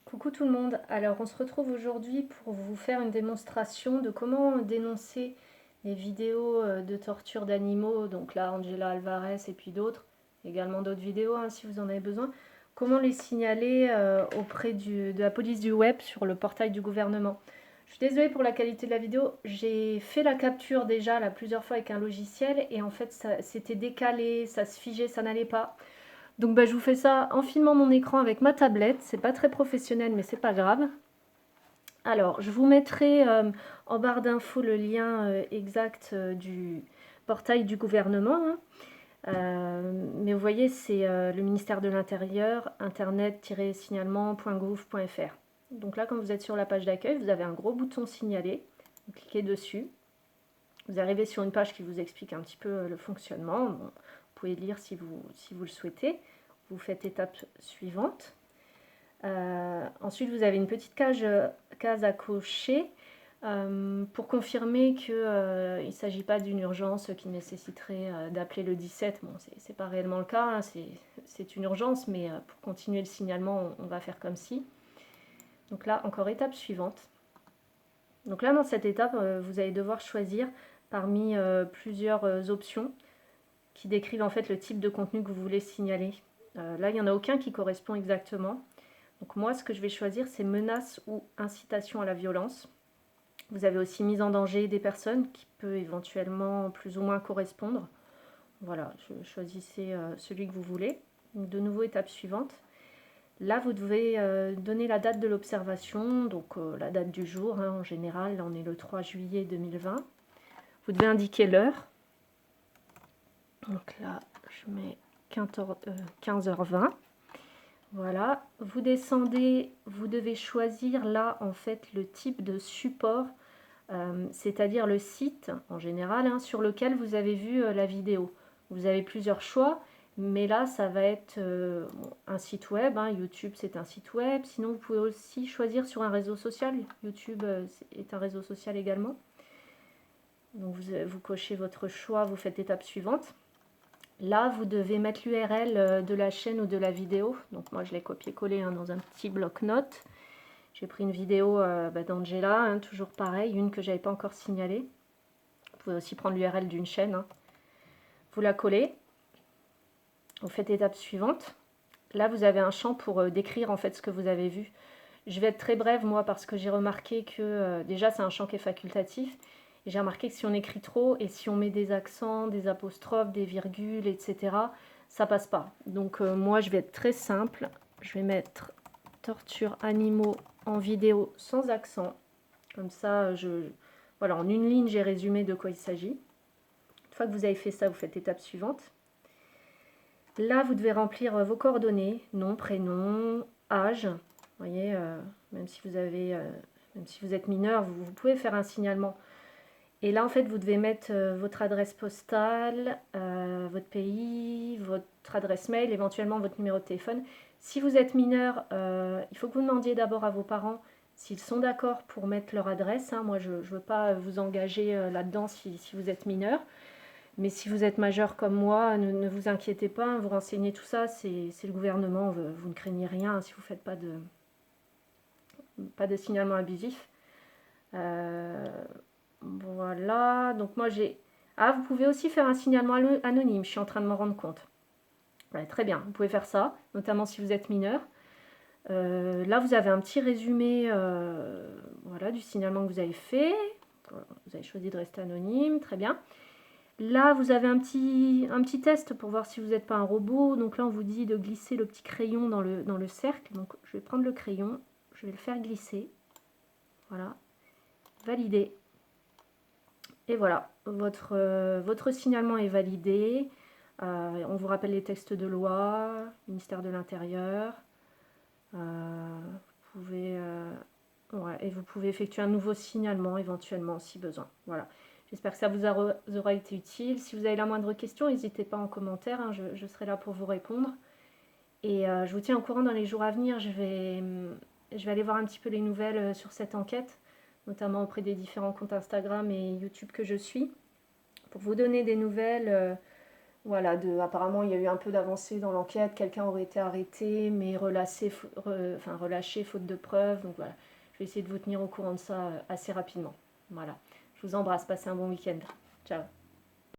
Coucou tout le monde, alors on se retrouve aujourd'hui pour vous faire une démonstration de comment dénoncer les vidéos de torture d'animaux, donc là Angela Alvarez et puis d'autres, également d'autres vidéos si vous en avez besoin, comment les signaler auprès de la police du web sur le portail du gouvernement. Je suis désolée pour la qualité de la vidéo, j'ai fait la capture déjà là plusieurs fois avec un logiciel et en fait ça c'était décalé, ça se figeait, ça n'allait pas. Donc je vous fais ça en filmant mon écran avec ma tablette. C'est pas très professionnel, mais c'est pas grave. Alors, je vous mettrai en barre d'infos le lien exact du portail du gouvernement, hein. Mais vous voyez, c'est le ministère de l'Intérieur, internet-signalement.gouv.fr. Donc là, quand vous êtes sur la page d'accueil, vous avez un gros bouton signaler. Vous cliquez dessus. Vous arrivez sur une page qui vous explique un petit peu le fonctionnement. Bon, vous pouvez lire si vous le souhaitez. Vous faites étape suivante. Ensuite, vous avez une petite case à cocher pour confirmer qu'il ne s'agit pas d'une urgence qui nécessiterait d'appeler le 17. Bon, c'est pas réellement le cas, hein, c'est une urgence, mais pour continuer le signalement, on va faire comme si. Donc là, encore étape suivante. Donc là, dans cette étape, vous allez devoir choisir parmi plusieurs options qui décrivent en fait le type de contenu que vous voulez signaler. Là, il n'y en a aucun qui correspond exactement. Donc moi, ce que je vais choisir, c'est menace ou incitation à la violence. Vous avez aussi mise en danger des personnes qui peut éventuellement plus ou moins correspondre. Voilà, choisissez celui que vous voulez. Donc de nouveau, étape suivante. Là, vous devez donner la date de l'observation, donc la date du jour, hein, en général. Là, on est le 3 juillet 2020. Vous devez indiquer l'heure. Donc là, je mets 15h20. Voilà, vous descendez, vous devez choisir là en fait le type de support, c'est-à-dire le site en général hein, sur lequel vous avez vu la vidéo. Vous avez plusieurs choix, mais là ça va être un site web, hein, YouTube c'est un site web, sinon vous pouvez aussi choisir sur un réseau social, YouTube est un réseau social également. Donc vous cochez votre choix, vous faites l'étape suivante. Là, vous devez mettre l'URL de la chaîne ou de la vidéo. Donc moi, je l'ai copié-collé hein, dans un petit bloc-notes. J'ai pris une vidéo d'Angela, hein, toujours pareil, une que je n'avais pas encore signalée. Vous pouvez aussi prendre l'URL d'une chaîne. Hein. Vous la collez. Vous faites l'étape suivante. Là, vous avez un champ pour décrire en fait ce que vous avez vu. Je vais être très brève, moi, parce que j'ai remarqué que déjà, c'est un champ qui est facultatif. Et j'ai remarqué que si on écrit trop et si on met des accents, des apostrophes, des virgules, etc., ça passe pas. Donc moi, je vais être très simple. Je vais mettre torture animaux en vidéo sans accent. Comme ça, voilà, en une ligne, j'ai résumé de quoi il s'agit. Une fois que vous avez fait ça, vous faites l'étape suivante. Là, vous devez remplir vos coordonnées, nom, prénom, âge. Vous voyez, même si vous êtes mineur, vous pouvez faire un signalement. Et là, en fait, vous devez mettre votre adresse postale, votre pays, votre adresse mail, éventuellement votre numéro de téléphone. Si vous êtes mineur, il faut que vous demandiez d'abord à vos parents s'ils sont d'accord pour mettre leur adresse. Hein. Moi, je ne veux pas vous engager là-dedans si vous êtes mineur. Mais si vous êtes majeur comme moi, ne vous inquiétez pas, hein, vous renseignez tout ça, c'est le gouvernement, vous ne craignez rien hein, si vous ne faites pas de signalement abusif. Voilà, donc moi j'ai... Ah, vous pouvez aussi faire un signalement anonyme, je suis en train de m'en rendre compte. Ouais, très bien, vous pouvez faire ça, notamment si vous êtes mineur. Là, vous avez un petit résumé voilà, du signalement que vous avez fait. Vous avez choisi de rester anonyme, très bien. Là, vous avez un petit test pour voir si vous n'êtes pas un robot. Donc là, on vous dit de glisser le petit crayon dans le cercle. Donc, je vais prendre le crayon, je vais le faire glisser. Voilà, valider. Et voilà, votre signalement est validé. On vous rappelle les textes de loi, ministère de l'Intérieur. Et vous pouvez effectuer un nouveau signalement éventuellement si besoin. Voilà. J'espère que ça vous aura été utile. Si vous avez la moindre question, n'hésitez pas en commentaire. Hein, je serai là pour vous répondre. Et je vous tiens au courant dans les jours à venir. Je vais aller voir un petit peu les nouvelles sur cette enquête, notamment auprès des différents comptes Instagram et YouTube que je suis, pour vous donner des nouvelles Voilà, apparemment il y a eu un peu d'avancée dans l'enquête, quelqu'un aurait été arrêté, mais relâché faute de preuves. Donc voilà, je vais essayer de vous tenir au courant de ça assez rapidement. Voilà, je vous embrasse, passez un bon week-end. Ciao.